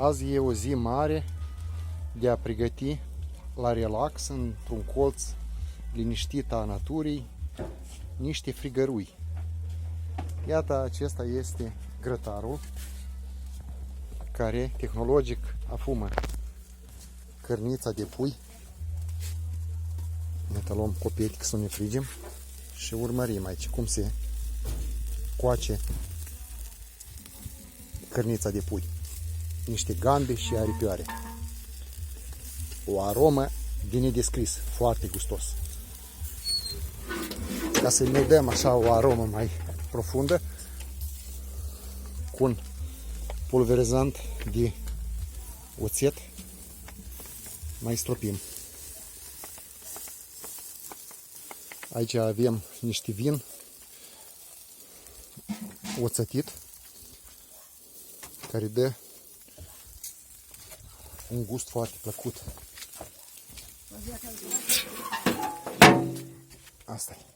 Azi e o zi mare de a pregăti la relax, într-un colț liniștit a naturii, niște frigărui. Iată, acesta este grătarul care tehnologic afumă cărnița de pui. Ne luăm copetic să ne frigem și urmărim aici cum se coace cărnița de pui. Niște gambe și aripioare. O aromă de nedescris, foarte gustos. Ca să ne dăm așa o aromă mai profundă, cu un pulverizant de oțet mai stropim. Aici avem niște vin oțătit care dă un gust foarte plăcut. Asta e.